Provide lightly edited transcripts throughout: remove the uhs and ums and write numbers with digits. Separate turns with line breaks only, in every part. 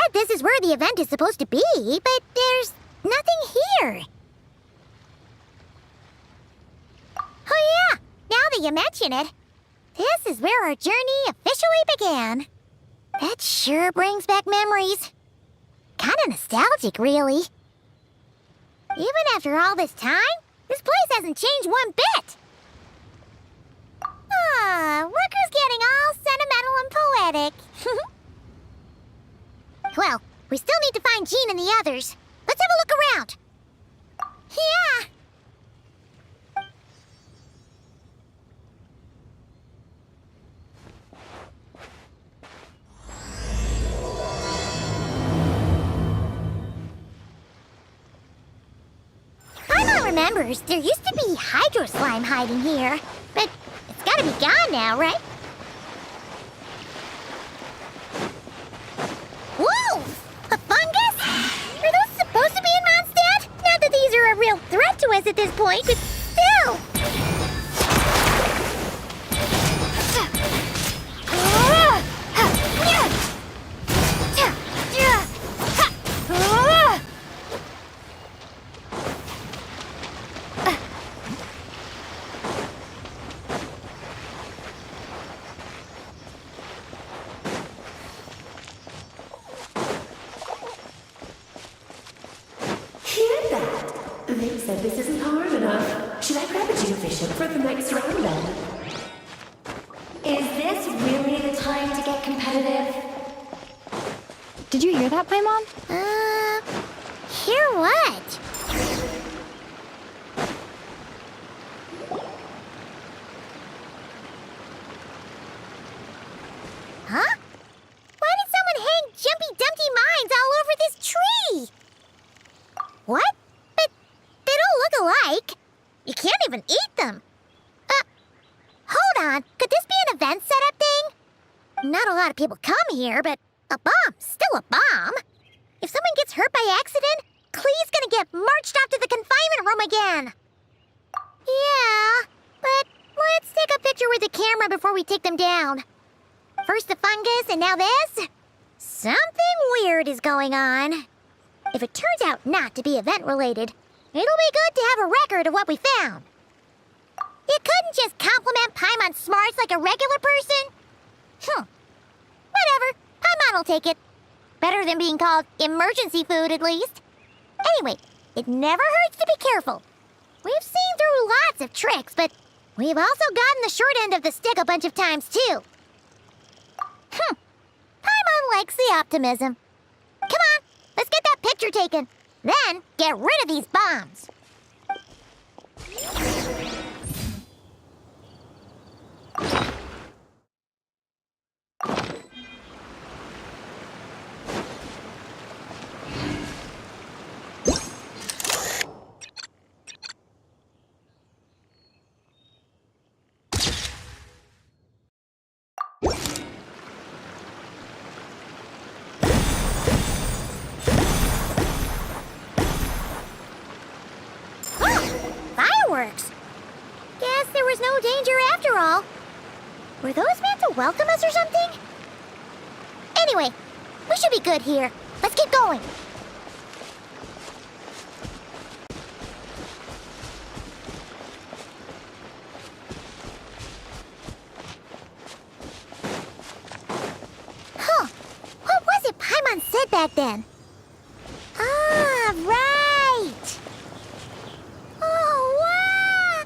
like this is where the event is supposed to be, but there's nothing here. Oh yeah, now that you mention it, this is where our journey officially began. That sure brings back memories. Kinda nostalgic, really. Even after all this time, this place hasn't changed one bit. Look who's getting all sentimental and poetic. Well, we still need to find Jean and the others. Let's have a look around. Yeah. Paimon remembers there used to be hydro slime hiding here, but it's gotta be gone now, right? Whoa! A fungus? Are those supposed to be in Mondstadt? Not that these are a real threat to us at this point, but still!
They said this isn't hard enough. Should I grab a geofishing for the next round then?
Is this really the time to get competitive?
Did you hear that, Paimon?
Hear what? Huh? Why did someone hang Jumpy Dumpty mines all over this tree? What? But they don't look alike. You can't even eat them. Hold on. Could this be an event setup thing? Not a lot of people come here, but a bomb's still a bomb. If someone gets hurt by accident, Klee's gonna get marched off to the confinement room again. Yeah, but let's take a picture with the camera before we take them down. First the fungus, and now this? Something weird is going on. If it turns out not to be event-related, it'll be good to have a record of what we found. You couldn't just compliment Paimon's smarts like a regular person? Whatever. Paimon will take it. Better than being called emergency food, at least. Anyway, it never hurts to be careful. We've seen through lots of tricks, but we've also gotten the short end of the stick a bunch of times, too. Paimon likes the optimism. Come on, let's get that picture taken. Then, get rid of these bombs. Fireworks! Guess there was no danger after all. Were those meant to welcome us or something? Anyway, we should be good here. Let's keep going. Huh. What was it Paimon said back then? Ah, right! Oh, wow!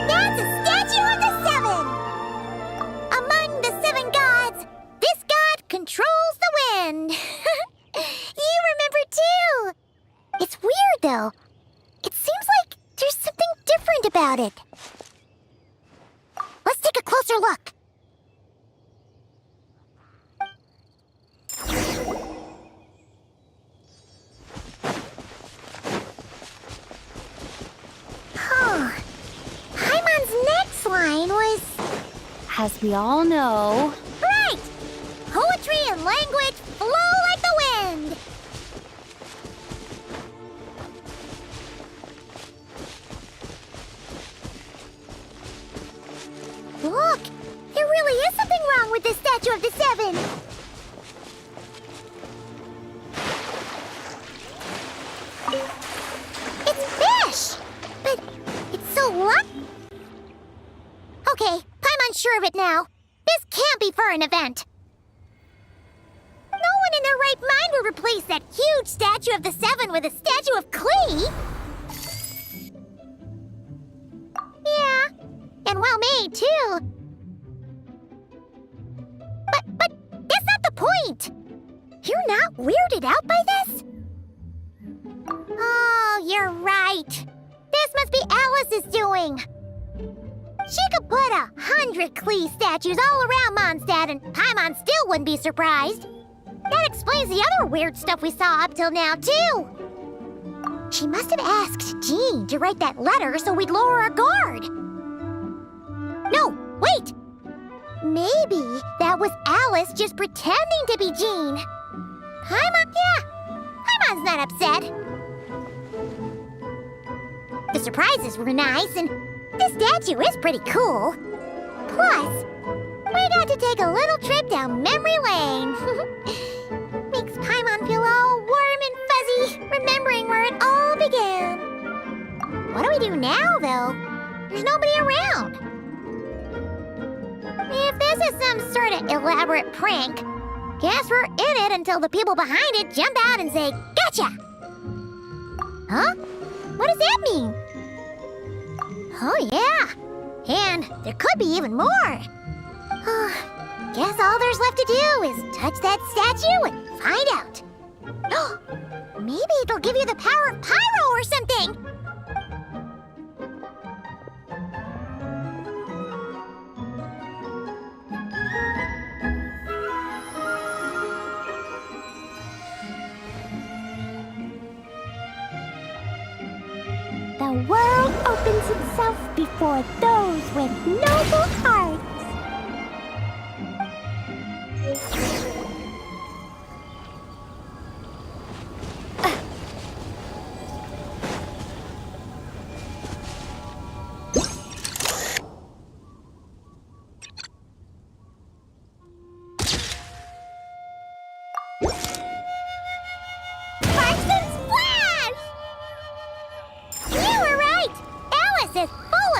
That's a statue of the seven! Among the seven gods, this god controls the wind. You remember too! It's weird, though. It seems like there's something different about it. Let's take a closer look. Paimon's next line was...
As we all know...
Right! Poetry and language flow like the wind. statue of the seven. It's fish! But it's so Okay, I'm unsure of it now. This can't be for an event. No one in their right mind would replace that huge statue of the seven with a statue of Klee. Yeah, and well made too. But that's not the point. You're not weirded out by this? Oh, you're right. This must be Alice's doing. She could put 100 Klee statues all around Mondstadt and Paimon still wouldn't be surprised. That explains the other weird stuff we saw up till now, too. She must have asked Jean to write that letter so we'd lower our guard. No, wait! Maybe that was Alice just pretending to be Jean. Paimon, yeah, Paimon's not upset. The surprises were nice, and this statue is pretty cool. Plus, we got to take a little trip down memory lane. Makes Paimon feel all warm and fuzzy, remembering where it all began. What do we do now, though? There's nobody around. If this is some sort of elaborate prank, guess we're in it until the people behind it jump out and say, "Gotcha!" Huh? What does that mean? Oh, yeah. And there could be even more. Guess all there's left to do is touch that statue and find out. Maybe it'll give you the power of pyro or something.
The world opens itself before those with noble hearts.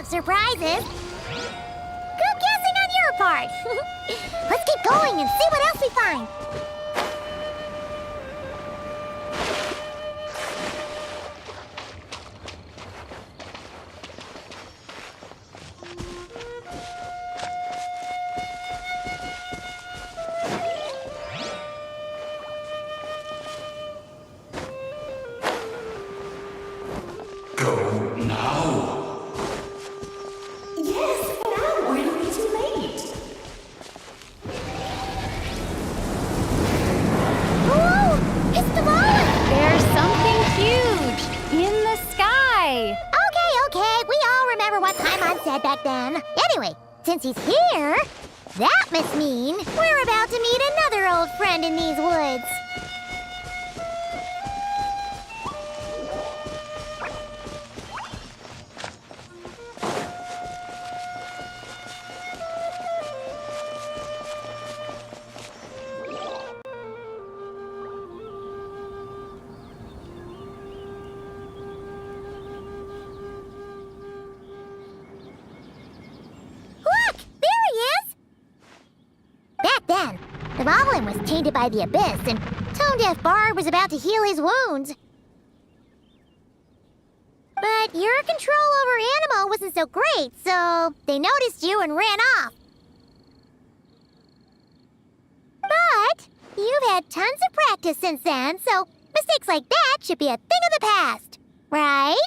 Surprises. Good guessing on your part. Let's keep going and see what else we find.
Go now. Said back then. Anyway, since he's here, that must mean we're about to meet another old friend in these woods. The Moblin was tainted by the Abyss, and Tone-Deaf Bard was about to heal his wounds. But your control over Animo wasn't so great, so they noticed you and ran off. But you've had tons of practice since then, so mistakes like that should be a thing of the past, right?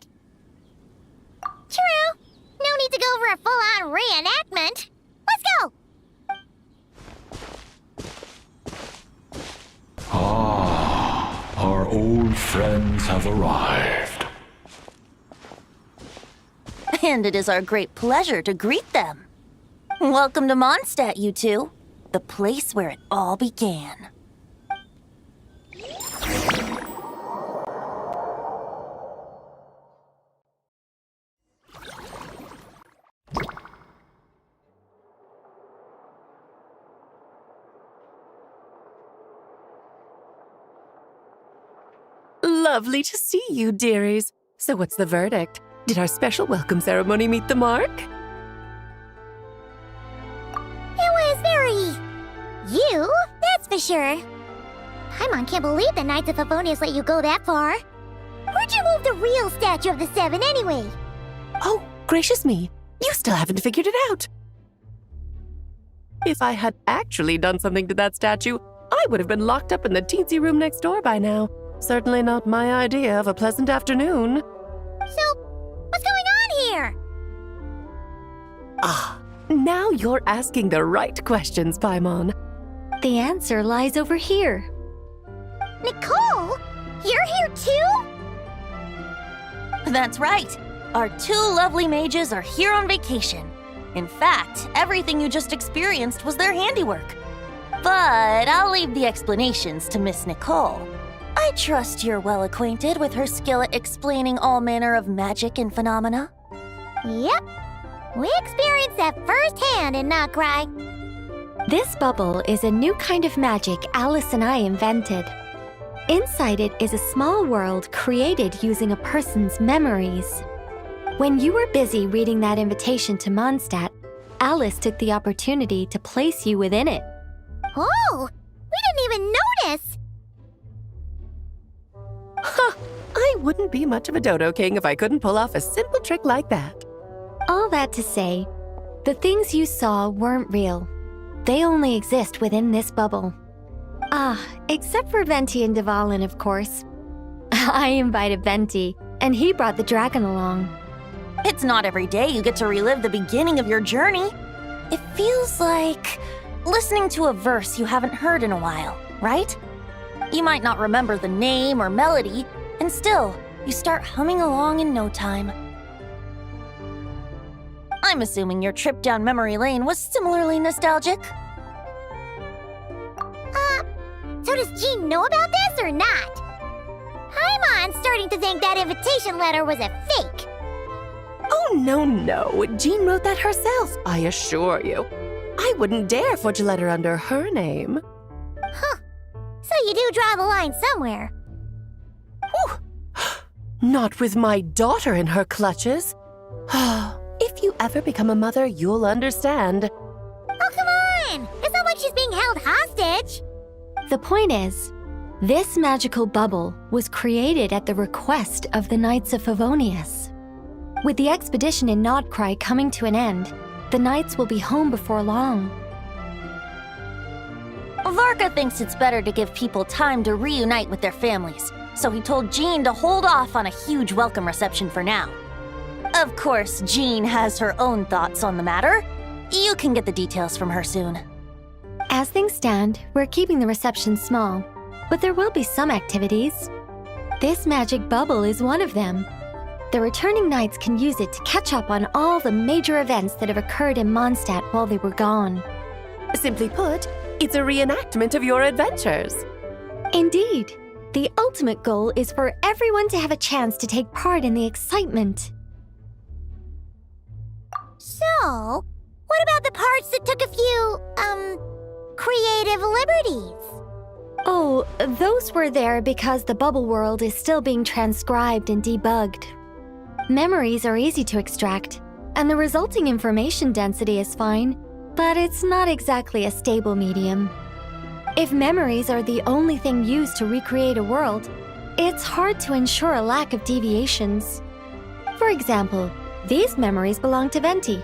True. No need to go for a full-on reenactment. Let's go! Our old friends have arrived.
And it is our great pleasure to greet them. Welcome to Mondstadt, you two. The place where it all began.
Lovely to see you, dearies. So what's the verdict? Did our special welcome ceremony meet the mark?
It was very... you, that's for sure. Paimon can't believe the Knights of Favonius let you go that far. Where'd you move the real statue of the Seven anyway?
Oh, gracious me. You still haven't figured it out. If I had actually done something to that statue, I would have been locked up in the teensy room next door by now. Certainly not my idea of a pleasant afternoon.
So, what's going on here?
Ah, now you're asking the right questions, Paimon.
The answer lies over here.
Nicole? You're here too?
That's right. Our two lovely mages are here on vacation. In fact, everything you just experienced was their handiwork. But I'll leave the explanations to Miss Nicole. I trust you're well acquainted with her skill at explaining all manner of magic and phenomena.
Yep. We experienced that firsthand in nod-krai.
This bubble is a new kind of magic Alice and I invented. Inside it is a small world created using a person's memories. When you were busy reading that invitation to Mondstadt, Alice took the opportunity to place you within it.
Oh, we didn't even notice.
Huh, I wouldn't be much of a dodo king if I couldn't pull off a simple trick like that.
All that to say, the things you saw weren't real. They only exist within this bubble. Ah, except for Venti and Dvalin, of course. I invited Venti, and he brought the dragon along.
It's not every day you get to relive the beginning of your journey. It feels like listening to a verse you haven't heard in a while, right? You might not remember the name or melody, and still, you start humming along in no time. I'm assuming your trip down memory lane was similarly nostalgic.
So does Jean know about this or not? Paimon's starting to think that invitation letter was a fake.
Oh, no. Jean wrote that herself, I assure you. I wouldn't dare forge a letter under her name.
Huh. So you do draw the line somewhere.
Whew. Not with my daughter in her clutches. If you ever become a mother, you'll understand.
Oh, come on! It's not like she's being held hostage.
The point is, this magical bubble was created at the request of the Knights of Favonius. With the expedition in Nod-krai coming to an end, the Knights will be home before long.
Varka thinks it's better to give people time to reunite with their families, so he told Jean to hold off on a huge welcome reception for now. Of course, Jean has her own thoughts on the matter. You can get the details from her soon.
As things stand, we're keeping the reception small, but there will be some activities. This magic bubble is one of them. The returning Knights can use it to catch up on all the major events that have occurred in Mondstadt while they were gone.
Simply put, it's a reenactment of your adventures.
Indeed. The ultimate goal is for everyone to have a chance to take part in the excitement.
So, what about the parts that took a few, creative liberties?
Oh, those were there because the bubble world is still being transcribed and debugged. Memories are easy to extract, and the resulting information density is fine, but it's not exactly a stable medium. If memories are the only thing used to recreate a world, it's hard to ensure a lack of deviations. For example, these memories belong to Venti,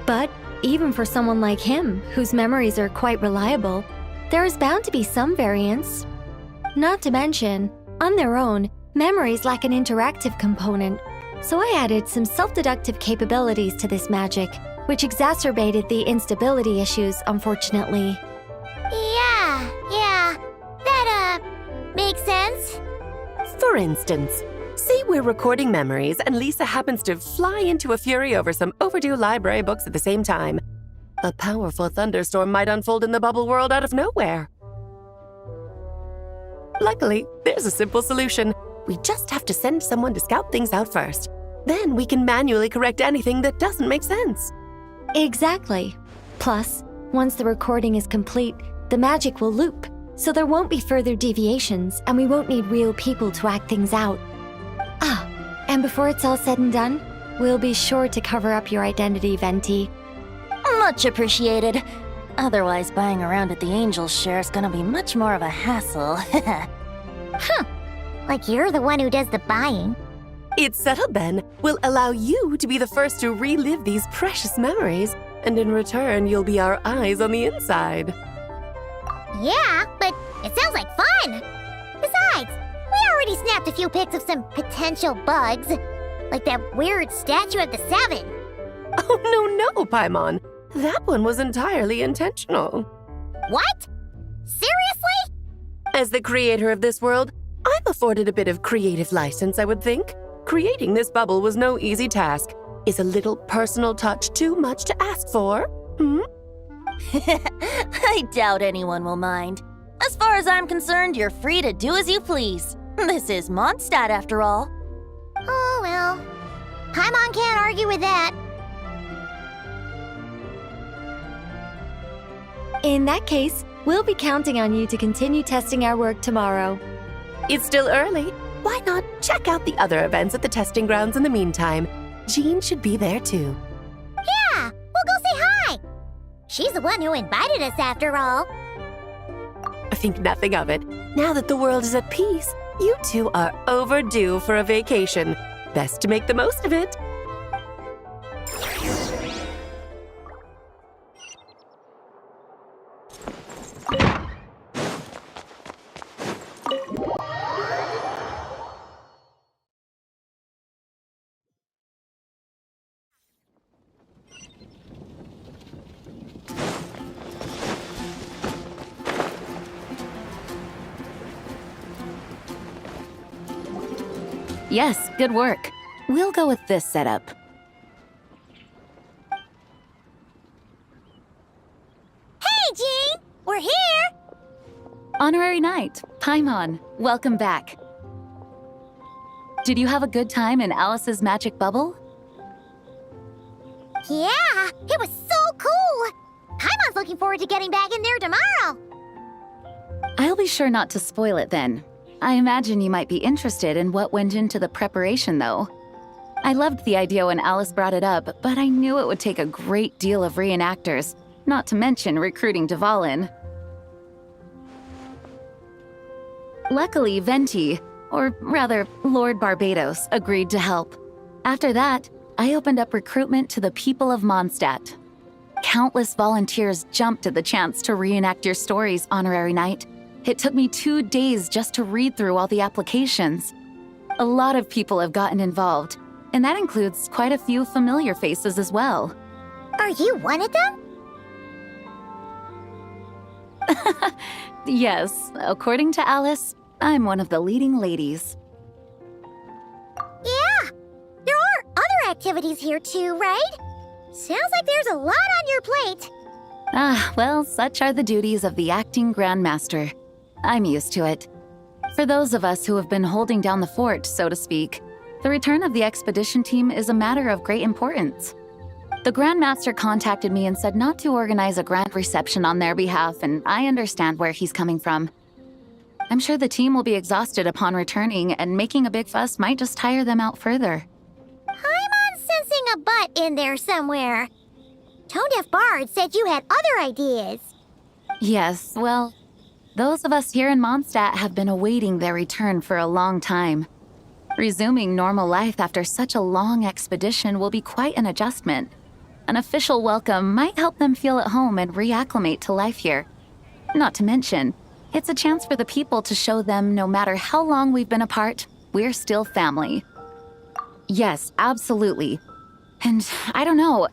but even for someone like him, whose memories are quite reliable, there is bound to be some variance. Not to mention, on their own, memories lack an interactive component, so I added some self-deductive capabilities to this magic, which exacerbated the instability issues, unfortunately.
Yeah, that, makes sense.
For instance, say we're recording memories and Lisa happens to fly into a fury over some overdue library books at the same time. A powerful thunderstorm might unfold in the bubble world out of nowhere. Luckily, there's a simple solution. We just have to send someone to scout things out first. Then we can manually correct anything that doesn't make sense.
Exactly. Plus, once the recording is complete, the magic will loop, so there won't be further deviations and we won't need real people to act things out. Ah, and before it's all said and done, we'll be sure to cover up your identity, Venti.
Much appreciated. Otherwise, buying around at the Angel's share is gonna be much more of a hassle.
Huh. Like you're the one who does the buying.
It's settled then. We'll allow you to be the first to relive these precious memories, and in return, you'll be our eyes on the inside.
Yeah, but it sounds like fun. Besides, we already snapped a few pics of some potential bugs. Like that weird statue of the Seven.
Oh, no, Paimon. That one was entirely intentional.
What? Seriously?
As the creator of this world, I'm afforded a bit of creative license, I would think. Creating this bubble was no easy task. Is a little personal touch too much to ask for?
I doubt anyone will mind. As far as I'm concerned, you're free to do as you please. This is Mondstadt, after all.
Oh, well. Paimon can't argue with that.
In that case, we'll be counting on you to continue testing our work tomorrow.
It's still early. Why not check out the other events at the testing grounds in the meantime? Jean should be there too.
Yeah, we'll go say hi. She's the one who invited us after all.
I think nothing of it. Now that the world is at peace, you two are overdue for a vacation. Best to make the most of it.
Yes, good work. We'll go with this setup.
Hey, Jean! We're here!
Honorary Knight, Paimon, welcome back. Did you have a good time in Alice's magic bubble?
Yeah, it was so cool! Paimon's looking forward to getting back in there tomorrow!
I'll be sure not to spoil it then. I imagine you might be interested in what went into the preparation, though. I loved the idea when Alice brought it up, but I knew it would take a great deal of reenactors, not to mention recruiting Dvalin. Luckily, Venti, or rather, Lord Barbados, agreed to help. After that, I opened up recruitment to the people of Mondstadt. Countless volunteers jumped at the chance to reenact your stories, Honorary Knight. It took me 2 days just to read through all the applications. A lot of people have gotten involved, and that includes quite a few familiar faces as well.
Are you one of them?
Yes, according to Alice, I'm one of the leading ladies.
Yeah, there are other activities here too, right? Sounds like there's a lot on your plate.
Ah, well, such are the duties of the acting Grandmaster. I'm used to it. For those of us who have been holding down the fort, so to speak, the return of the expedition team is a matter of great importance. The Grandmaster contacted me and said not to organize a grand reception on their behalf, and I understand where he's coming from. I'm sure the team will be exhausted upon returning, and making a big fuss might just tire them out further.
I'm sensing a butt in there somewhere. Tone Deaf Bard said you had other ideas.
Yes, well, those of us here in Mondstadt have been awaiting their return for a long time. Resuming normal life after such a long expedition will be quite an adjustment. An official welcome might help them feel at home and reacclimate to life here. Not to mention, it's a chance for the people to show them no matter how long we've been apart, we're still family. Yes, absolutely. And I don't know,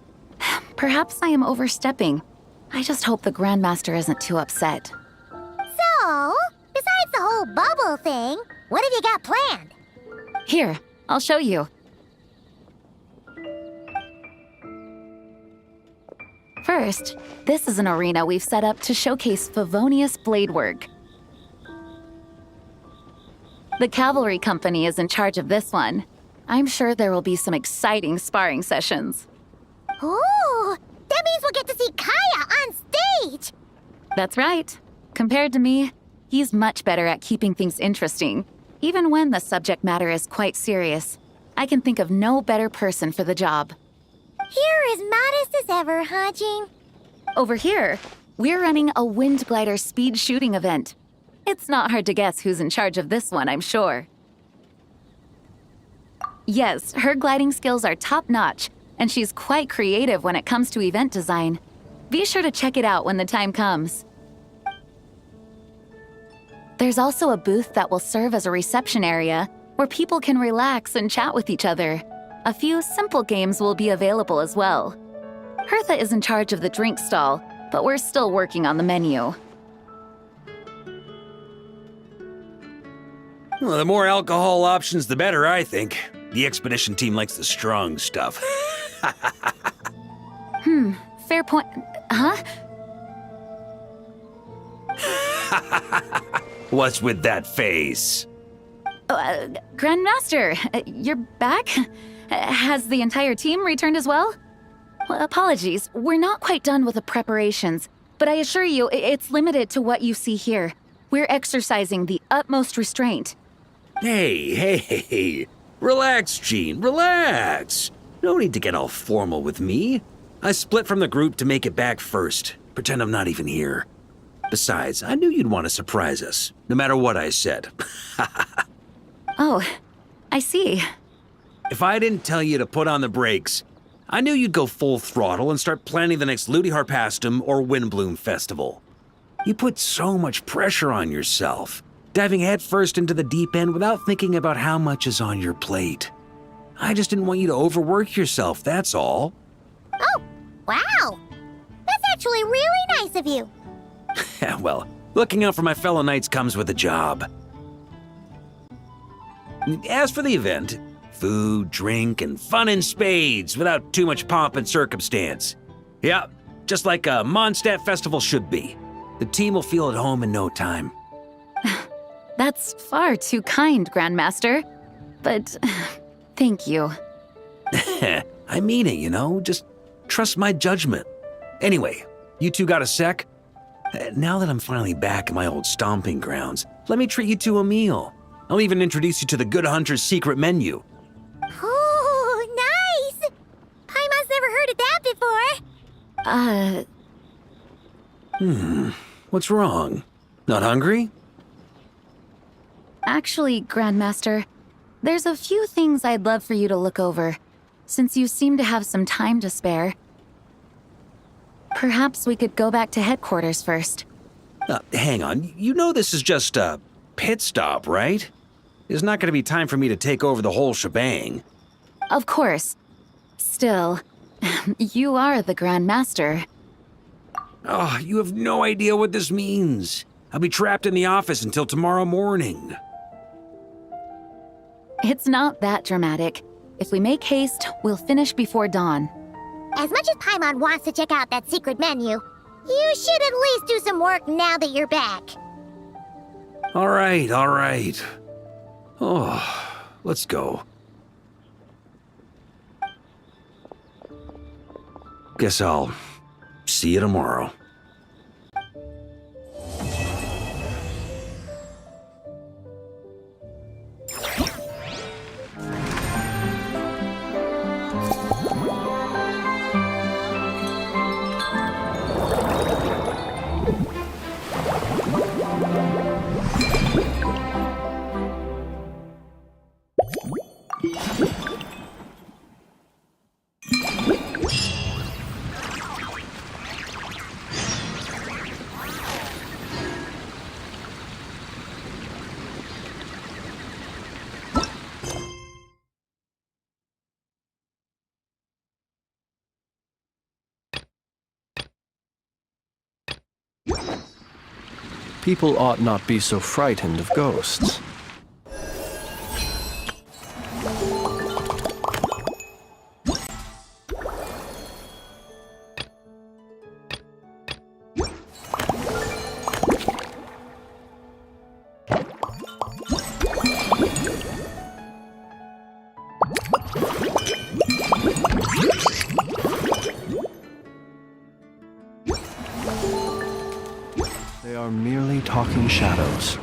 perhaps I am overstepping. I just hope the Grandmaster isn't too upset.
So, besides the whole bubble thing, what have you got planned?
Here, I'll show you. First, this is an arena we've set up to showcase Favonius blade work. The cavalry company is in charge of this one. I'm sure there will be some exciting sparring sessions.
Ooh, that means we'll get to see Kaya on stage!
That's right. Compared to me, He's much better at keeping things interesting, even when the subject matter is quite serious. I can think of no better person for the job.
You're as modest as ever, huh, Jean?
Over here, we're running a wind glider speed shooting event. It's not hard to guess who's in charge of this one, I'm sure. Yes, her gliding skills are top-notch, and she's quite creative when it comes to event design. Be sure to check it out when the time comes. There's also a booth that will serve as a reception area where people can relax and chat with each other. A few simple games will be available as well. Hertha is in charge of the drink stall, but we're still working on the menu.
Well, the more alcohol options, the better, I think. The expedition team likes the strong stuff.
Fair point. Huh?
What's with that face?
Grandmaster, you're back? Has the entire team returned as well? Well, apologies, we're not quite done with the preparations, but I assure you, it's limited to what you see here. We're exercising the utmost restraint.
Hey. Relax, Jean, relax. No need to get all formal with me. I split from the group to make it back first. Pretend I'm not even here. Besides, I knew you'd want to surprise us, no matter what I said.
Oh, I see.
If I didn't tell you to put on the brakes, I knew you'd go full throttle and start planning the next Ludi Harpastum or Windbloom Festival. You put so much pressure on yourself, diving headfirst into the deep end without thinking about how much is on your plate. I just didn't want you to overwork yourself, that's all.
Oh, wow. That's actually really nice of you.
Well, looking out for my fellow knights comes with a job. As for the event, food, drink, and fun in spades without too much pomp and circumstance. Yeah, just like a Mondstadt festival should be. The team will feel at home in no time.
That's far too kind, Grandmaster. But thank you.
I mean it, you know, just trust my judgment. Anyway, you two got a sec? Now that I'm finally back in my old stomping grounds, let me treat you to a meal. I'll even introduce you to the Good Hunter's secret menu.
Oh, nice! Paimon's never heard of that before.
What's wrong? Not hungry?
Actually, Grandmaster, there's a few things I'd love for you to look over, since you seem to have some time to spare. Perhaps we could go back to headquarters first.
Hang on, you know this is just a pit stop, right? There's not going to be time for me to take over the whole shebang.
Of course. Still, you are the Grandmaster.
Oh, you have no idea what this means. I'll be trapped in the office until tomorrow morning.
It's not that dramatic. If we make haste, we'll finish before dawn.
As much as Paimon wants to check out that secret menu, you should at least do some work now that you're back.
All right. Oh, let's go. Guess I'll see you tomorrow.
People ought not be so frightened of ghosts. They are merely talking shadows.